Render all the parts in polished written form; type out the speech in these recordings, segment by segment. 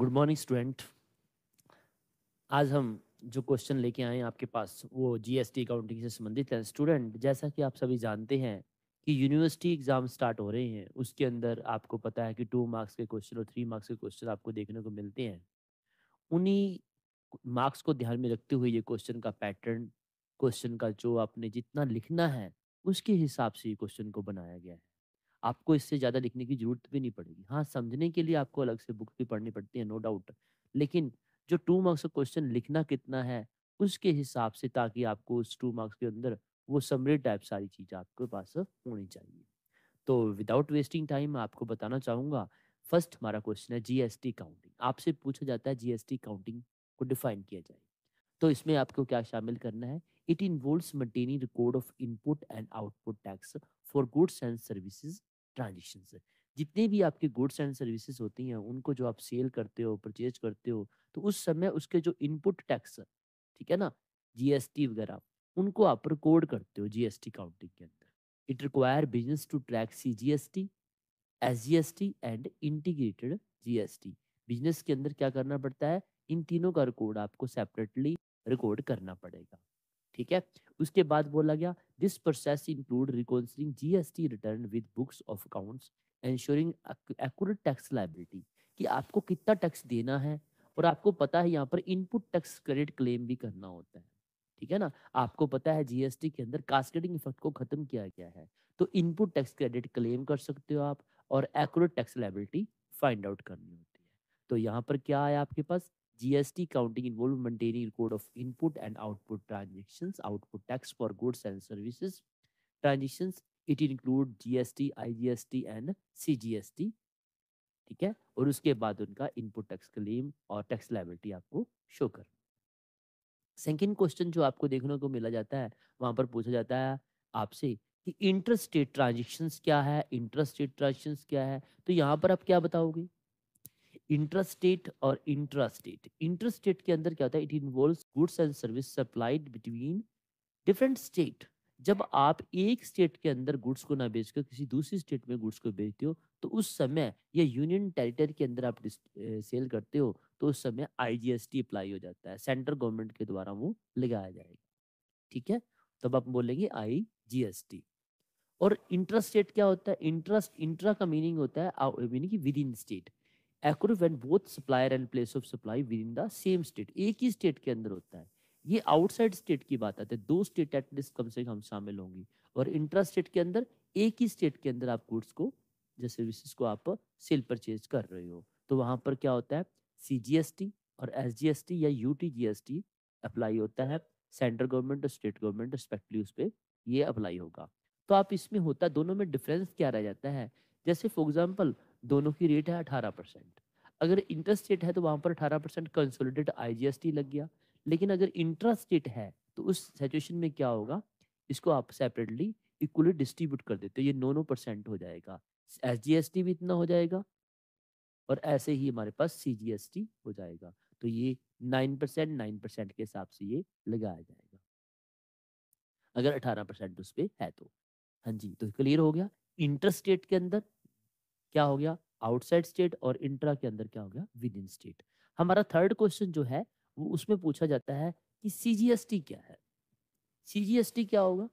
Good morning student. आज हम जो क्वेश्चन लेके आए हैं आपके पास वो जीएसटी अकाउंटिंग से संबंधित है। स्टूडेंट, जैसा कि आप सभी जानते हैं कि यूनिवर्सिटी एग्जाम स्टार्ट हो रहे हैं, उसके अंदर आपको पता है कि 2 मार्क्स के क्वेश्चन और 3 मार्क्स के क्वेश्चन आपको देखने को मिलते हैं। उन्हीं मार्क्स को ध्यान में रखते हुए ये क्वेश्चन का पैटर्न, क्वेश्चन का जो आपने जितना लिखना है उसके हिसाब से ये क्वेश्चन को बनाया गया है। आपको इससे ज़्यादा लिखने की ज़रूरत भी नहीं पड़ेगी। हाँ, समझने के लिए आपको अलग से बुक भी पढ़नी पड़ती है, नो डाउट। लेकिन जो 2 मार्क्स का क्वेश्चन लिखना कितना है, उसके हिसाब से, ताकि आपको उस 2 मार्क्स के अंदर वो समरी टाइप सारी चीज़ें आपके पास होनी चाहिए। तो विदाउट वेस्टिंग टाइम मैं आपको बताना चाहूँगा। फर्स्ट हमारा क्वेश्चन है जीएसटी काउंटिंग। आपसे पूछा जाता है जीएसटी काउंटिंग को डिफाइन किया जाए। तो इसमें आपको क्या शामिल करना है? It involves maintaining record of input and output tax for goods and services transactions. जितने भी आपके गुड्स एंड सर्विसेज होती हैं, उनको जो आप सेल करते हो, परचेज करते हो, तो उस समय उसके जो इनपुट टैक्स, ठीक है ना, जीएसटी वगैरह, उनको आप रिकॉर्ड करते हो जीएसटी काउंटिंग के अंदर। It require business to track CGST, SGST and integrated GST. Business के अंदर क्या करना पड़ता है? इन तीनों का रिकॉर्ड आपको सेपरेटली रिकॉर्ड करना पड़ेगा। ठीक है। उसके बाद बोला गया this process include reconciling GST return with books of accounts, ensuring accurate tax liability, कि आपको कितना टैक्स देना है। और आपको पता है यहाँ पर इनपुट टैक्स क्रेडिट क्लेम भी करना होता है। ठीक है ना। आपको पता है जीएसटी के अंदर कास्केडिंग इफेक्ट को खत्म किया गया है, तो इनपुट टैक्स क्रेडिट क्लेम कर सकते हो आप, और accurate tax liability find out करनी होती है। तो यहाँ पर क्या है आपके पास? GST counting involve maintaining record of input and output transactions, output tax for goods and services transactions. It include GST, IGST and CGST। ठीक है। और उसके बाद उनका इनपुट टैक्स क्लेम और टैक्स लायबिलिटी आपको शो कर। सेकंड क्वेश्चन जो आपको देखने को मिला जाता है, वहां पर पूछा जाता है आपसे कि इंटर स्टेट ट्रांजेक्शंस क्या है, इंटर स्टेट ट्रांजेक्शंस क्या है। तो यहाँ पर आप क्या बताओगे? इंट्रास्टेट और इंट्रास्टेट। इंट्रास्टेट के अंदर क्या होता है? It involves goods and service supplied between different state. जब आप एक स्टेट के अंदर गुड्स को ना बेचकर किसी दूसरी स्टेट में गुड्स को बेचते हो, तो उस समय या यूनियन टेरिटरी के अंदर आप सेल करते हो, तो उस समय आईजीएसटी अप्लाई हो जाता है, सेंट्रल गवर्नमेंट के द्वारा वो लगाया जाएगा। ठीक है। तब आप बोलेंगे आईजीएसटी। और इंट्रास्टेट क्या होता है? इंट्रा का मीनिंग होता है meaning with in state. Accurate when both supplier and place of supply with in the same state, एक ही स्टेट के अंदर होता है। ये आउटसाइड स्टेट की बात आती है, 2 स्टेट एटलीस्ट कम से कम शामिल होंगी। और इंट्रा स्टेट के अंदर एक ही स्टेट के अंदर आप गुड्स को या सर्विसेज को आप सेल परचेज कर रहे हो, तो वहां पर क्या होता है? सीजीएसटी और एसजीएसटी या यूटीजीएसटी अप्लाई होता है। सेंट्रल गवर्नमेंट और स्टेट गवर्नमेंट रिस्पेक्टली उस पर ये अप्लाई होगा। तो आप इसमें होता दोनों में डिफरेंस क्या रह जाता है? जैसे फॉर एग्जांपल दोनों की रेट है 18%। अगर इंटर स्टेट है तो वहां पर 18% कंसोलिडेटेड आईजीएसटी लग गया। लेकिन अगर इंट्रा स्टेट है तो उस सिचुएशन में क्या होगा? इसको आप सेपरेटली इक्वली डिस्ट्रीब्यूट कर देते हो, ये 9% हो जाएगा। एसजीएसटी भी इतना हो जाएगा, और ऐसे ही हमारे पास सीजीएसटी हो जाएगा। तो ये 9% के हिसाब से ये लगाया जाएगा, अगर 18% उस पे है तो। हाँ जी, तो क्लियर हो गया। इंटर स्टेट के अंदर क्या हो गया? Outside state. और इंट्रा के अंदर क्या हो गया? With in state. हमारा थर्ड क्वेश्चन जो है वो उसमें पूछा जाता है कि सीजीएसटी क्या है। सीजीएसटी क्या होगा?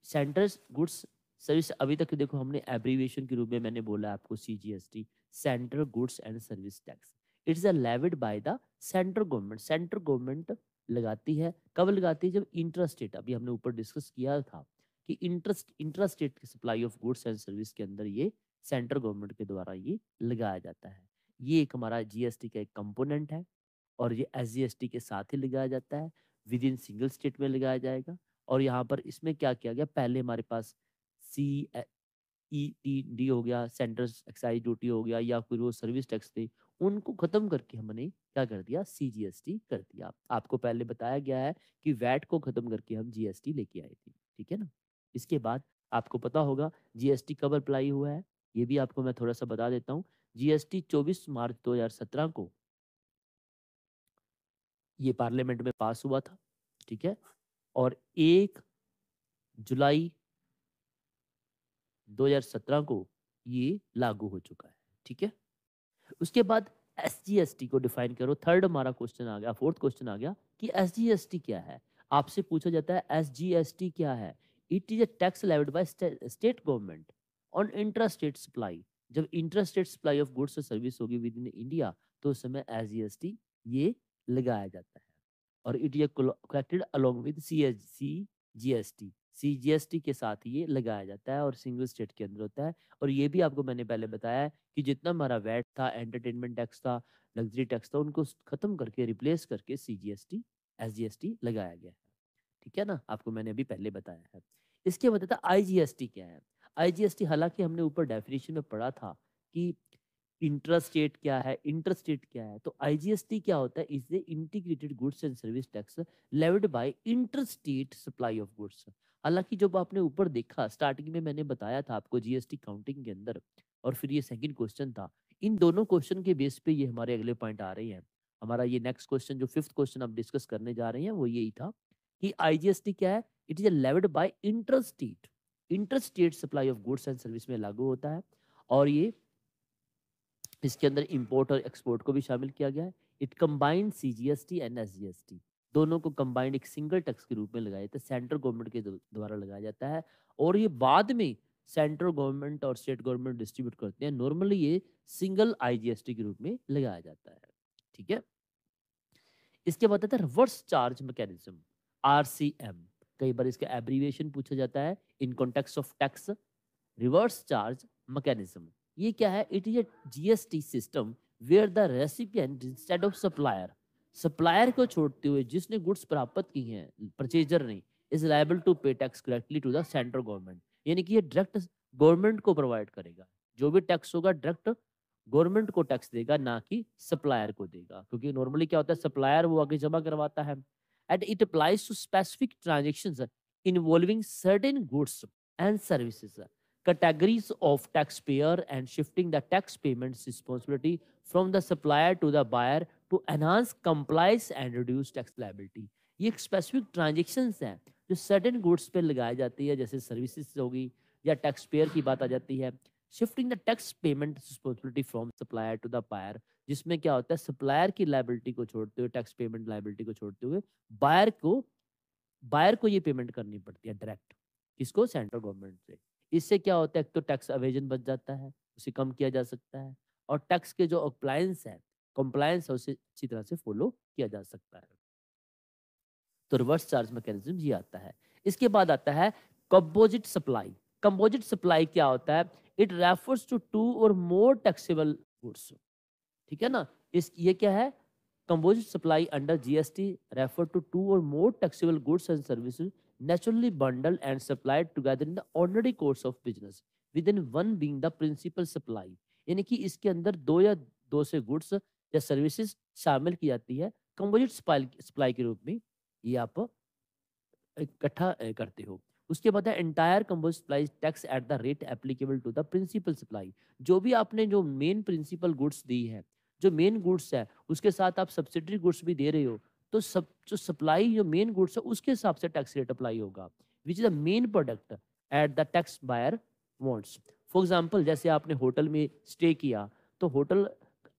Central goods service. अभी तक देखो हमने एब्रीविएशन के रूप में मैंने बोला आपको CGST, central goods and service tax. It's a levied by the central government. Central government लगाती है। कब लगाती है? जब इंट्रा स्टेट, अभी हमने ऊपर डिस्कस किया था कि इंट्रा स्टेट की supply of goods and service के अंदर ये सेंट्रल गवर्नमेंट के द्वारा ये लगाया जाता है। ये एक हमारा जीएसटी का एक कंपोनेंट है, और ये एसजीएसटी के साथ ही लगाया जाता है। विद इन सिंगल स्टेट में लगाया जाएगा। और यहाँ पर इसमें क्या किया गया? पहले हमारे पास सी ई टी डी हो गया, सेंट्रल एक्साइज ड्यूटी हो गया, या फिर वो सर्विस टैक्स थे, उनको खत्म करके हमने क्या कर दिया? सीजीएसटी कर दिया। आपको पहले बताया गया है कि वैट को खत्म करके हम जीएसटी लेके आए थे। ठीक है ना। इसके बाद आपको पता होगा जीएसटी कब अप्लाई हुआ है, ये भी आपको मैं थोड़ा सा बता देता हूँ। जीएसटी 24 मार्च 2017 को ये पार्लियामेंट में पास हुआ था। ठीक है। और 1 जुलाई 2017 को ये लागू हो चुका है। ठीक है। उसके बाद एसजीएसटी को डिफाइन करो। थर्ड हमारा क्वेश्चन आ गया, फोर्थ क्वेश्चन आ गया कि एसजीएसटी क्या है। आपसे पूछा जाता है एसजीएसटी क्या है। It is a tax levied by state government on intra state supply. जब intra state supply of goods और सर्विस होगी विद इन इंडिया, तो उस समय एसजीएसटी ये लगाया जाता है। और it is collected along with CGST. CGST के साथ ये लगाया जाता है और सिंगल स्टेट के अंदर होता है। और ये भी आपको मैंने पहले बताया है कि जितना हमारा वैट था, एंटरटेनमेंट टैक्स था, लग्जरी टैक्स था, उनको खत्म करके रिप्लेस करके सीजीएसटी एसजीएसटी लगाया गया है। ठीक है ना, आपको मैंने अभी पहले बताया है। इसके बाद था आईजीएसटी क्या है। आईजीएसटी, हालांकि हमने ऊपर डेफिनेशन में पढ़ा था कि इंट्रास्टेट क्या है, इंटरस्टेट क्या है, तो आईजीएसटी क्या होता है, इसे integrated goods and service tax levied by interstate supply of goods. हालांकि जब आपने ऊपर देखा, स्टार्टिंग में मैंने बताया था आपको जीएसटी काउंटिंग के अंदर, और फिर ये सेकंड क्वेश्चन था। इन दोनों क्वेश्चन के बेस पे ये हमारे अगले पॉइंट आ रहे हैं। हमारा ये नेक्स्ट क्वेश्चन, जो फिफ्थ क्वेश्चन आप डिस्कस करने जा रहे हैं, वो यही था कि आईजीएसटी क्या है। It is levied by interstate, interstate supply of goods and service में लागू होता है। और ये इसके अंदर इंपोर्ट और एक्सपोर्ट को भी शामिल किया गया है। It combined CGST and SGST, दोनों को कंबाइंड एक सिंगल टैक्स के रूप में लगाया जाता है, सेंट्रल गवर्नमेंट के द्वारा लगाया जाता है। और ये बाद में सेंट्रल गवर्नमेंट और स्टेट गवर्नमेंट डिस्ट्रीब्यूट करते हैं। नॉर्मली ये सिंगल आईजीएसटी के रूप में लगाया जाता है। ठीक है। इसके बाद आता है रिवर्स चार्ज मैकेनिज्म, आरसीएम। कई बार इसका एब्रीविएशन पूछा जाता है in context of tax. Reverse charge mechanism ये क्या है। It is a GST system where the recipient instead of supplier, supplier को छोड़ते हुए जिसने गुड्स प्राप्त की हैं, परचेजर ने, is liable to pay tax correctly to the central government. यानी कि ये डायरेक्ट गवर्नमेंट को प्रोवाइड करेगा। जो भी टैक्स होगा डायरेक्ट गवर्नमेंट को टैक्स देगा, ना कि सप्लायर को देगा। क्योंकि नॉर्मली क्या होता है, सप्लायर वो आगे जमा करवाता है। And it applies to specific transactions involving certain goods and services categories of taxpayer and shifting the tax payments responsibility from the supplier to the buyer to enhance compliance and reduce tax liability। ये एक specific transactions हैं जो certain goods पे लगाई जाती है, जैसे services होगी या टैक्स पेयर की बात आ जाती है। Shifting the tax payment responsibility from supplier to the buyer, जिसमें क्या होता है, सप्लायर की लाइबिलिटी को छोड़ते हुए, टैक्स पेमेंट लाइबिलिटी को छोड़ते हुए बायर को ये पेमेंट करनी पड़ती है डायरेक्ट। किसको? सेंट्रल गवर्नमेंट से। इससे क्या होता है, एक तो टैक्स अवेजन बच जाता है, उसे कम किया जा सकता है, और टैक्स के जो कंप्लायंस है उसे अच्छी तरह से फॉलो किया जा सकता है। तो रिवर्स चार्ज मैकेनिज्म ये आता है। इसके बाद आता है कंपोजिट सप्लाई। कंपोजिट सप्लाई क्या होता है? इट रेफर्स टू टू और मोर टैक्सेबल गुड्स। ठीक है ना। इस ये क्या है? Composite supply under GST refer to two और more taxable goods and services naturally bundled and supplied together in the ordinary course of business within one being the principal supply। यानी कि इसके अंदर दो या दो से गुड्स या सर्विसेज शामिल की जाती है कंपोजिट सप्लाई के रूप में, ये आप इकट्ठा करते हो। उसके बाद है entire composite supply tax at the rate applicable to the principal supply. जो भी आपने जो मेन प्रिंसिपल गुड्स दी है, जो मेन गुड्स है, उसके साथ आप सब्सिडरी गुड्स भी दे रहे हो, तो सब जो सप्लाई जो मेन गुड्स है उसके हिसाब से टैक्स रेट अप्लाई होगा, which is the main product at the tax buyer wants. For example, जैसे आपने होटल में स्टे किया, तो होटल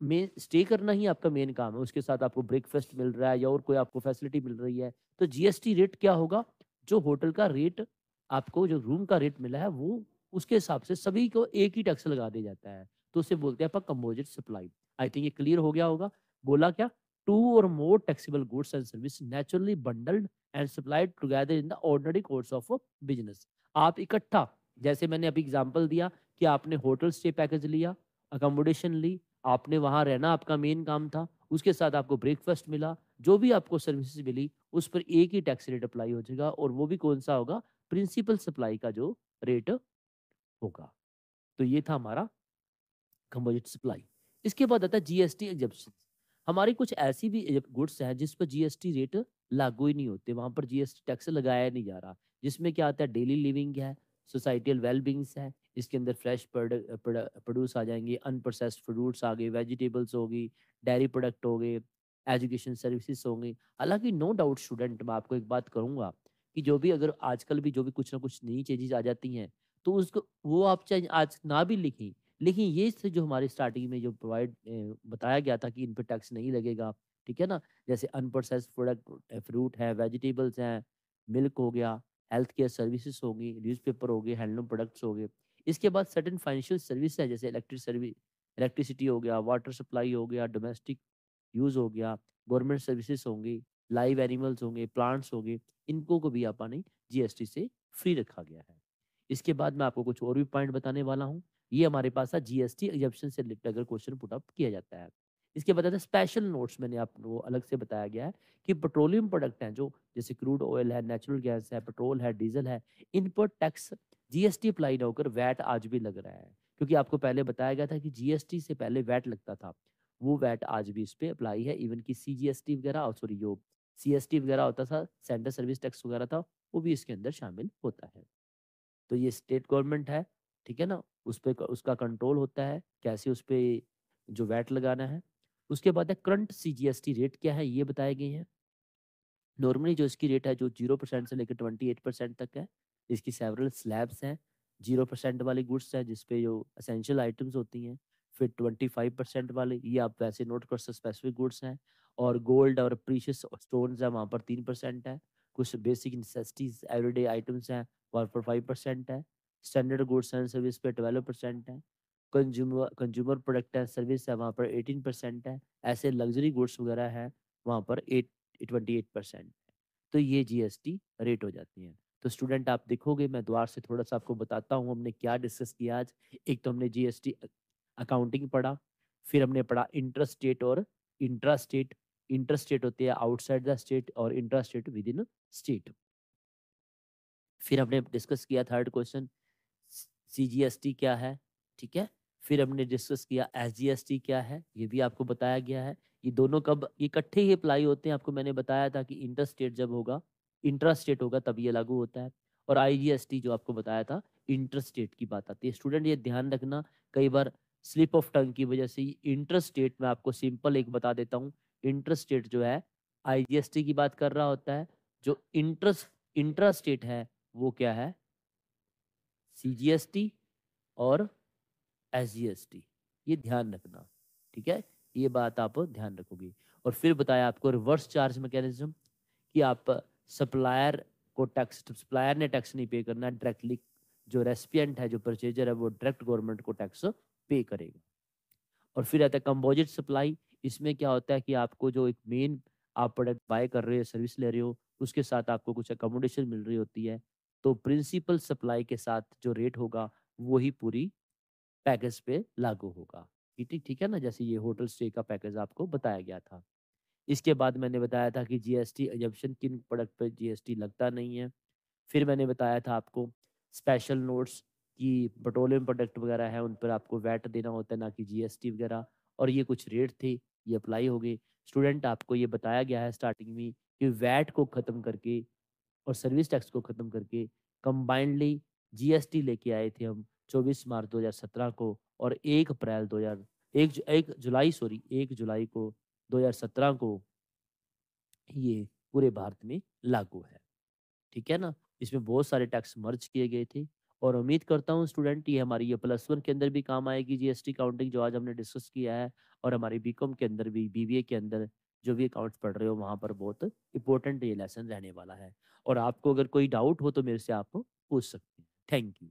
में स्टे करना ही आपका मेन काम है, उसके साथ आपको ब्रेकफास्ट मिल रहा है या और कोई आपको फैसिलिटी मिल रही है, तो जीएसटी रेट क्या होगा? जो होटल का रेट, आपको जो रूम का रेट मिला है, वो उसके हिसाब से सभी को एक ही टैक्स लगा दिया जाता है, तो उसे बोलते हैं आप कंपोजिट सप्लाई। आई थिंक ये क्लियर हो गया होगा। बोला क्या? टू और more taxable goods and service naturally bundled and supplied together in the ordinary course of business. आप इकट्ठा, जैसे मैंने अभी एग्जांपल दिया कि आपने होटल स्टे पैकेज लिया, अकोमोडेशन ली, आपने वहां रहना आपका मेन काम था, उसके साथ आपको ब्रेकफास्ट मिला, जो भी आपको सर्विसेज मिली उस पर एक ही टैक्स रेट अप्लाई हो जाएगा, और वो भी कौन सा होगा? प्रिंसिपल सप्लाई का जो रेट होगा। तो ये था हमारा कंपोजिट सप्लाई। इसके बाद आता है जीएसटी एग्जेम्पशन। हमारी कुछ ऐसी भी गुड्स हैं जिस पर जीएसटी रेट लागू ही नहीं होते, वहां पर जीएसटी टैक्स लगाया नहीं जा रहा, जिसमें क्या आता है? डेली लिविंग है, सोसाइटल वेलबींग्स है, इसके अंदर फ्रेश प्रोड्यूस आ जाएंगे, अनप्रोसेस्ड फ्रूट्स आ गए, वेजिटेबल्स होगी, डेयरी प्रोडक्ट हो गए, एजुकेशन सर्विसेज होंगे। हालांकि नो डाउट स्टूडेंट, मैं आपको एक बात कहूंगा कि जो भी अगर आजकल भी जो भी कुछ ना कुछ नई चीजें आ जाती हैं, तो उसको वो आप चाहे आज ना भी लिखें, लेकिन ये से जो हमारी स्टार्टिंग में जो बताया गया था कि इन पे टैक्स नहीं लगेगा, ठीक है ना? जैसे अनप्रोसेस्ड प्रोडक्ट, फ्रूट है, वेजिटेबल्स हैं, मिल्क हो गया, हेल्थ केयर सर्विसेज़ होंगी, न्यूज़पेपर हो गए, हैंडलूम प्रोडक्ट्स हो गए। इसके बाद सर्टेन फाइनेंशियल सर्विस है, जैसे इलेक्ट्रिसिटी हो गया, वाटर सप्लाई हो गया, डोमेस्टिक यूज़ हो गया, गवर्नमेंट सर्विसेज़ होंगी, लाइव एनिमल्स होंगे, प्लांट्स होंगे, इनको को भी आपने जीएसटी से फ्री रखा गया है। इसके बाद मैं आपको कुछ और भी पॉइंट बताने वाला हूँ। ये हमारे पास था जीएसटी एग्जम्पशन से रिलेटेड अगर क्वेश्चन पुट अप किया जाता है। इसके बाद आता है स्पेशल नोट्स, मैंने आपको अलग से बताया गया है कि पेट्रोलियम प्रोडक्ट हैं जो जैसे क्रूड ऑयल है, नेचुरल गैस है, पेट्रोल है, डीजल है, इन पर टैक्स जीएसटी अप्लाई ना होकर वैट आज भी लग रहा है। क्योंकि आपको पहले बताया गया था कि जीएसटी से पहले वैट लगता था। वो वैट आज भी इस पे अप्लाई है, इवन कि सीजीएसटी वगैरह और सॉरी जो सीएसटी वगैरह होता था, सेंट्रल सर्विस टैक्स वगैरह था, वो भी इसके अंदर शामिल होता है। तो ये स्टेट गवर्नमेंट है, ठीक है ना? उस पे उसका कंट्रोल होता है, कैसे उस पे जो वैट लगाना है। उसके बाद है करंट सीजीएसटी रेट क्या है, ये बताए गए हैं। नॉर्मली जो इसकी रेट है जो 0% से लेकर 28% तक है। इसकी सेवरल स्लैब्स हैं। 0% वाली गुड्स है जिस पे जो एसेंशियल आइटम्स होती हैं। फिर 25% वाले ये आप वैसे नोट कर सकते, स्पेसिफिक गुड्स हैं। और गोल्ड और प्रीशियस स्टोन्स है, वहाँ पर 3% है। कुछ बेसिक नेसेसिटीज एवरीडे आइटम्स हैं, वहाँ पर 5% है। स्टैंडर्ड गुड्स एंड सर्विस पे 12% है। कंज्यूमर प्रोडक्ट एंड सर्विस है, वहाँ पर 18% है। ऐसे लग्जरी गुड्स वगैरह है, वहाँ पर 28%। तो ये जीएसटी रेट हो जाती हैं। तो स्टूडेंट आप देखोगे, मैं दोबारा से थोड़ा सा आपको बताता हूँ हमने क्या डिस्कस किया आज। एक तो हमने जीएसटी अकाउंटिंग पढ़ा, फिर हमने पढ़ा इंटर स्टेट और इंट्रा स्टेट। इंटर स्टेट होते हैं आउटसाइड द स्टेट और intra state with in state. फिर हमने डिस्कस किया थर्ड क्वेश्चन, सीजीएसटी क्या है, ठीक है। फिर हमने डिस्कस किया एसजीएसटी क्या है, ये भी आपको बताया गया है। ये दोनों कब ये इकट्ठे ही अप्लाई होते हैं, आपको मैंने बताया था कि इंटर स्टेट जब होगा, इंट्रा स्टेट होगा तब ये लागू होता है। और आईजीएसटी जो आपको बताया था, इंटर स्टेट की बात आती है। स्टूडेंट ये ध्यान रखना, कई बार स्लिप ऑफ टंग की वजह से इंटर स्टेट में आपको सिंपल एक बता देता हूँ। इंटर स्टेट जो है आईजीएसटी की बात कर रहा होता है, जो इंट्रा स्टेट है वो क्या है, सीजीएसटी और एसजीएसटी। ये ध्यान रखना, ठीक है। ये बात आप ध्यान रखोगे। और फिर बताया आपको रिवर्स चार्ज मैकेनिज्म, कि आप सप्लायर ने टैक्स नहीं पे करना डायरेक्टली, जो रेसिपिएंट है जो परचेजर है वो डायरेक्ट गवर्नमेंट को टैक्स पे करेगा। और फिर आता है कंपोजिट सप्लाई। इसमें क्या होता है कि आपको जो एक मेन आप प्रोडक्ट बाय कर रहे हो, सर्विस ले रहे हो, उसके साथ आपको कुछ अकोमोडेशन मिल रही होती है। तो प्रिंसिपल सप्लाई के साथ जो रेट होगा वही पूरी पैकेज पे लागू होगा। ठीक ठीक है ना, जैसे ये होटल स्टे का पैकेज आपको बताया गया था। इसके बाद मैंने बताया था कि जीएसटी एग्जम्पशन किन प्रोडक्ट पे जीएसटी लगता नहीं है। फिर मैंने बताया था आपको स्पेशल नोट्स कि पेट्रोलियम प्रोडक्ट वगैरह है उन पर आपको वैट देना होता है, ना कि जीएसटी वगैरह। और ये कुछ रेट थे, ये अप्लाई हो गए। स्टूडेंट आपको ये बताया गया है स्टार्टिंग में कि वैट को ख़त्म करके और सर्विस टैक्स को ख़त्म करके कंबाइंडली जीएसटी लेके आए थे हम 24 मार्च 2017 को। और 1 अप्रैल 2000 1 जुलाई सॉरी 1 जुलाई को 2017 को ये पूरे भारत में लागू है, ठीक है ना? इसमें बहुत सारे टैक्स मर्ज किए गए थे। और उम्मीद करता हूँ स्टूडेंट ये हमारी ये +1 के अंदर भी काम आएगी जीएसटी काउंटिंग जो आज हमने डिस्कस किया है। और हमारी बीकॉम के अंदर भी, बीबीए के अंदर जो भी अकाउंट्स पढ़ रहे हो वहाँ पर बहुत इंपॉर्टेंट ये लेसन रहने वाला है। और आपको अगर कोई डाउट हो तो मेरे से आप पूछ सकते हैं। Thank you.